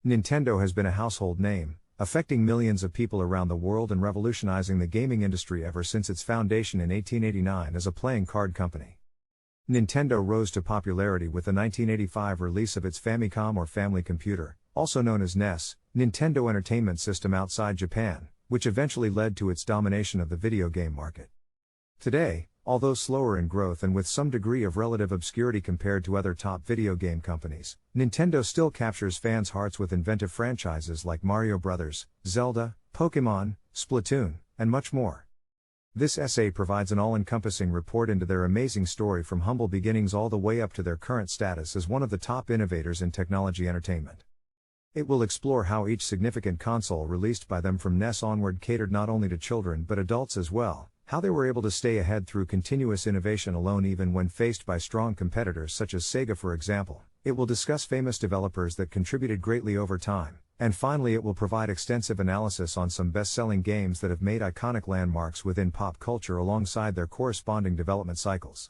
Nintendo has been a household name, affecting millions of people around the world and revolutionizing the gaming industry ever since its foundation in 1889 as a playing card company. Nintendo rose to popularity with the 1985 release of its Famicom or Family Computer, also known as NES, Nintendo Entertainment System outside Japan, which eventually led to its domination of the video game market. Today, although slower in growth and with some degree of relative obscurity compared to other top video game companies, Nintendo still captures fans' hearts with inventive franchises like Mario Bros., Zelda, Pokémon, Splatoon, and much more. This essay provides an all-encompassing report into their amazing story from humble beginnings all the way up to their current status as one of the top innovators in technology entertainment. It will explore how each significant console released by them from NES onward catered not only to children but adults as well, how they were able to stay ahead through continuous innovation alone even when faced by strong competitors such as Sega for example. It will discuss famous developers that contributed greatly over time, and finally it will provide extensive analysis on some best-selling games that have made iconic landmarks within pop culture alongside their corresponding development cycles.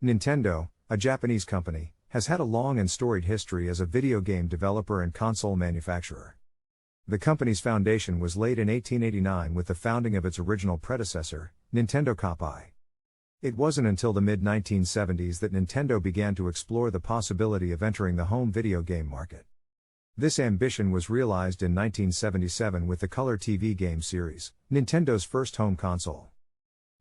Nintendo, a Japanese company, has had a long and storied history as a video game developer and console manufacturer. The company's foundation was laid in 1889 with the founding of its original predecessor, Nintendo Corp. It wasn't until the mid-1970s that Nintendo began to explore the possibility of entering the home video game market. This ambition was realized in 1977 with the Color TV game series, Nintendo's first home console.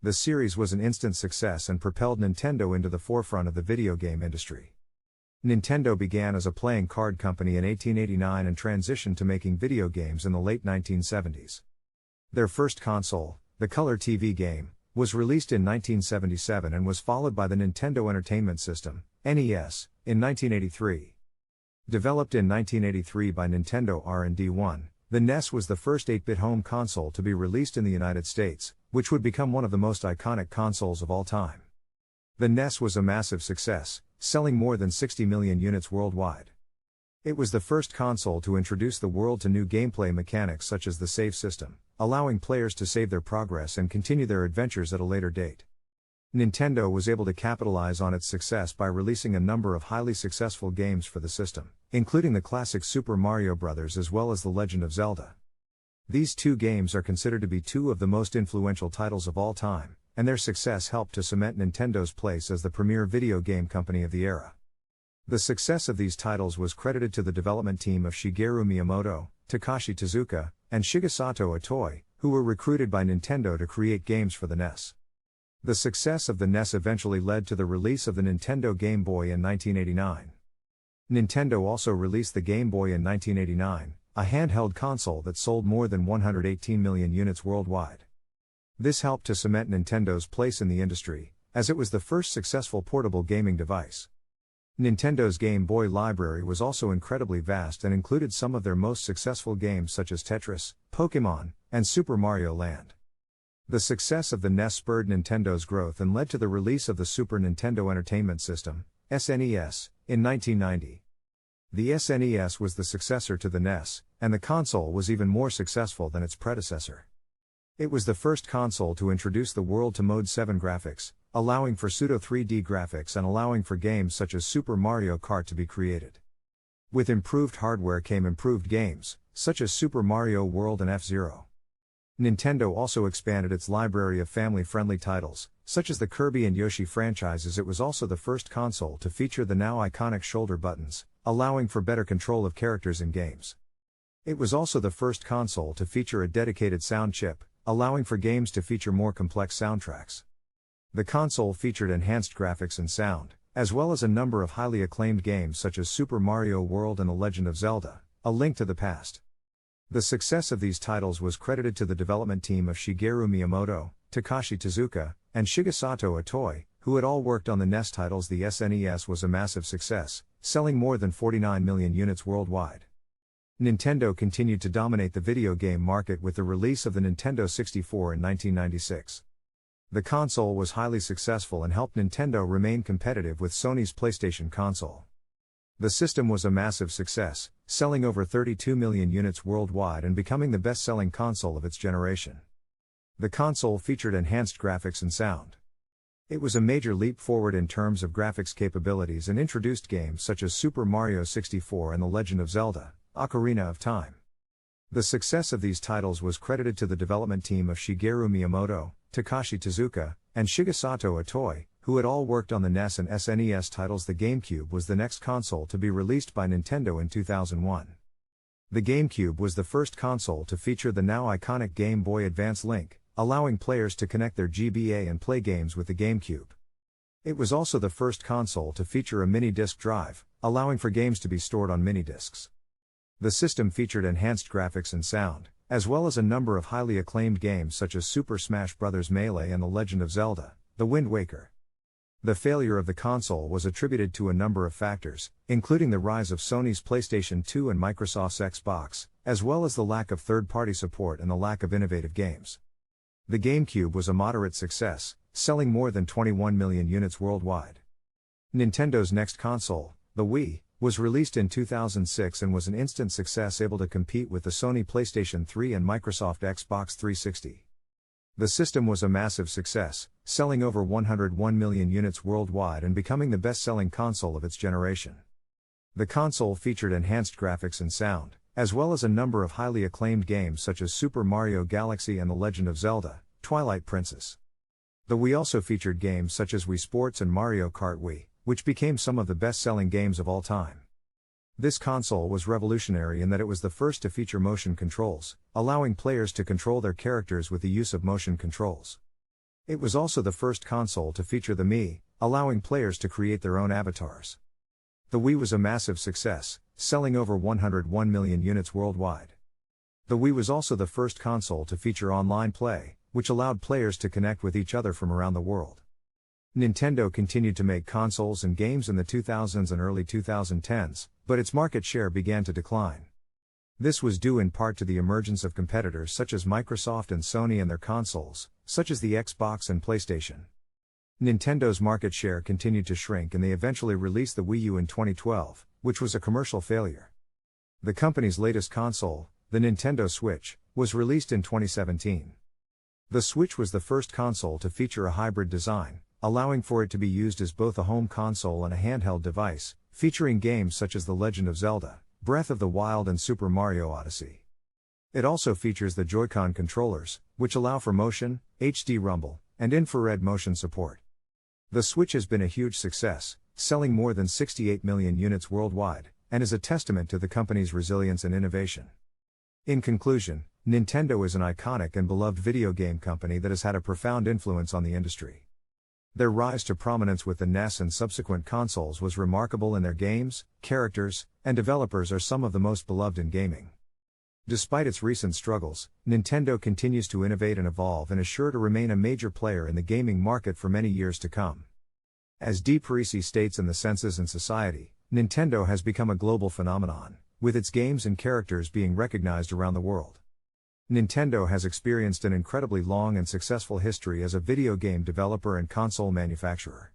The series was an instant success and propelled Nintendo into the forefront of the video game industry. Nintendo began as a playing card company in 1889 and transitioned to making video games in the late 1970s. Their first console, the Color TV game, was released in 1977 and was followed by the Nintendo Entertainment System, NES, in 1983. Developed in 1983 by Nintendo R&D 1, the NES was the first 8-bit home console to be released in the United States, which would become one of the most iconic consoles of all time. The NES was a massive success, selling more than 60 million units worldwide. It was the first console to introduce the world to new gameplay mechanics such as the save system, allowing players to save their progress and continue their adventures at a later date. Nintendo was able to capitalize on its success by releasing a number of highly successful games for the system, including the classic Super Mario Bros. As well as The Legend of Zelda. These two games are considered to be two of the most influential titles of all time, and their success helped to cement Nintendo's place as the premier video game company of the era. The success of these titles was credited to the development team of Shigeru Miyamoto, Takashi Tezuka, and Shigesato Itoi, who were recruited by Nintendo to create games for the NES. The success of the NES eventually led to the release of the Nintendo Game Boy in 1989. Nintendo also released the Game Boy in 1989, a handheld console that sold more than 118 million units worldwide. This helped to cement Nintendo's place in the industry, as it was the first successful portable gaming device. Nintendo's Game Boy library was also incredibly vast and included some of their most successful games such as Tetris, Pokémon, and Super Mario Land. The success of the NES spurred Nintendo's growth and led to the release of the Super Nintendo Entertainment System, SNES, in 1990. The SNES was the successor to the NES, and the console was even more successful than its predecessor. It was the first console to introduce the world to Mode 7 graphics, allowing for pseudo 3D graphics and allowing for games such as Super Mario Kart to be created. With improved hardware came improved games, such as Super Mario World and F-Zero. Nintendo also expanded its library of family-friendly titles, such as the Kirby and Yoshi franchises. It was also the first console to feature the now iconic shoulder buttons, allowing for better control of characters in games. It was also the first console to feature a dedicated sound chip, allowing for games to feature more complex soundtracks. The console featured enhanced graphics and sound, as well as a number of highly acclaimed games such as Super Mario World and The Legend of Zelda, A Link to the Past. The success of these titles was credited to the development team of Shigeru Miyamoto, Takashi Tezuka, and Shigesato Itoi, who had all worked on the NES titles. The SNES was a massive success, selling more than 49 million units worldwide. Nintendo continued to dominate the video game market with the release of the Nintendo 64 in 1996. The console was highly successful and helped Nintendo remain competitive with Sony's PlayStation console. The system was a massive success, selling over 32 million units worldwide and becoming the best-selling console of its generation. The console featured enhanced graphics and sound. It was a major leap forward in terms of graphics capabilities and introduced games such as Super Mario 64 and The Legend of Zelda, Ocarina of Time. The success of these titles was credited to the development team of Shigeru Miyamoto, Takashi Tezuka, and Shigesato Itoi, who had all worked on the NES and SNES titles. The GameCube was the next console to be released by Nintendo in 2001. The GameCube was the first console to feature the now iconic Game Boy Advance link, allowing players to connect their GBA and play games with the GameCube. It was also the first console to feature a mini-disc drive, allowing for games to be stored on mini-discs. The system featured enhanced graphics and sound, as well as a number of highly acclaimed games such as Super Smash Bros. Melee and The Legend of Zelda: The Wind Waker. The failure of the console was attributed to a number of factors, including the rise of Sony's PlayStation 2 and Microsoft's Xbox, as well as the lack of third-party support and the lack of innovative games. The GameCube was a moderate success, selling more than 21 million units worldwide. Nintendo's next console, the Wii, was released in 2006 and was an instant success, able to compete with the Sony PlayStation 3 and Microsoft Xbox 360. The system was a massive success, selling over 101 million units worldwide and becoming the best-selling console of its generation. The console featured enhanced graphics and sound, as well as a number of highly acclaimed games such as Super Mario Galaxy and The Legend of Zelda: Twilight Princess. The Wii also featured games such as Wii Sports and Mario Kart Wii, which became some of the best-selling games of all time. This console was revolutionary in that it was the first to feature motion controls, allowing players to control their characters with the use of motion controls. It was also the first console to feature the Mii, allowing players to create their own avatars. The Wii was a massive success, selling over 101 million units worldwide. The Wii was also the first console to feature online play, which allowed players to connect with each other from around the world. Nintendo continued to make consoles and games in the 2000s and early 2010s, but its market share began to decline. This was due in part to the emergence of competitors such as Microsoft and Sony and their consoles, such as the Xbox and PlayStation. Nintendo's market share continued to shrink and they eventually released the Wii U in 2012, which was a commercial failure. The company's latest console, the Nintendo Switch, was released in 2017. The Switch was the first console to feature a hybrid design, allowing for it to be used as both a home console and a handheld device, featuring games such as The Legend of Zelda: Breath of the Wild and Super Mario Odyssey. It also features the Joy-Con controllers, which allow for motion, HD rumble, and infrared motion support. The Switch has been a huge success, selling more than 68 million units worldwide, and is a testament to the company's resilience and innovation. In conclusion, Nintendo is an iconic and beloved video game company that has had a profound influence on the industry. Their rise to prominence with the NES and subsequent consoles was remarkable, and their games, characters, and developers are some of the most beloved in gaming. Despite its recent struggles, Nintendo continues to innovate and evolve and is sure to remain a major player in the gaming market for many years to come. As Dee Parisi states in The Senses and Society, Nintendo has become a global phenomenon, with its games and characters being recognized around the world. Nintendo has experienced an incredibly long and successful history as a video game developer and console manufacturer.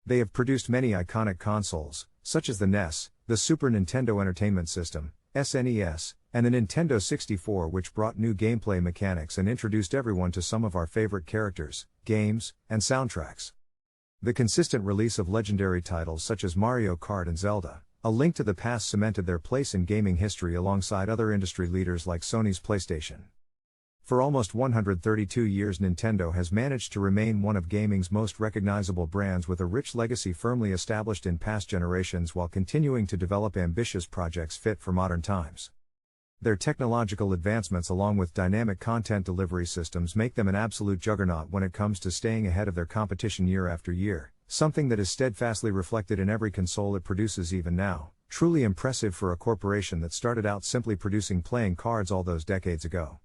They have produced many iconic consoles, such as the NES, the Super Nintendo Entertainment System, SNES, and the Nintendo 64, which brought new gameplay mechanics and introduced everyone to some of our favorite characters, games, and soundtracks. The consistent release of legendary titles such as Mario Kart and Zelda: A Link to the Past cemented their place in gaming history alongside other industry leaders like Sony's PlayStation. For almost 132 years, Nintendo has managed to remain one of gaming's most recognizable brands, with a rich legacy firmly established in past generations while continuing to develop ambitious projects fit for modern times. Their technological advancements along with dynamic content delivery systems make them an absolute juggernaut when it comes to staying ahead of their competition year after year, something that is steadfastly reflected in every console it produces even now. Truly impressive for a corporation that started out simply producing playing cards all those decades ago.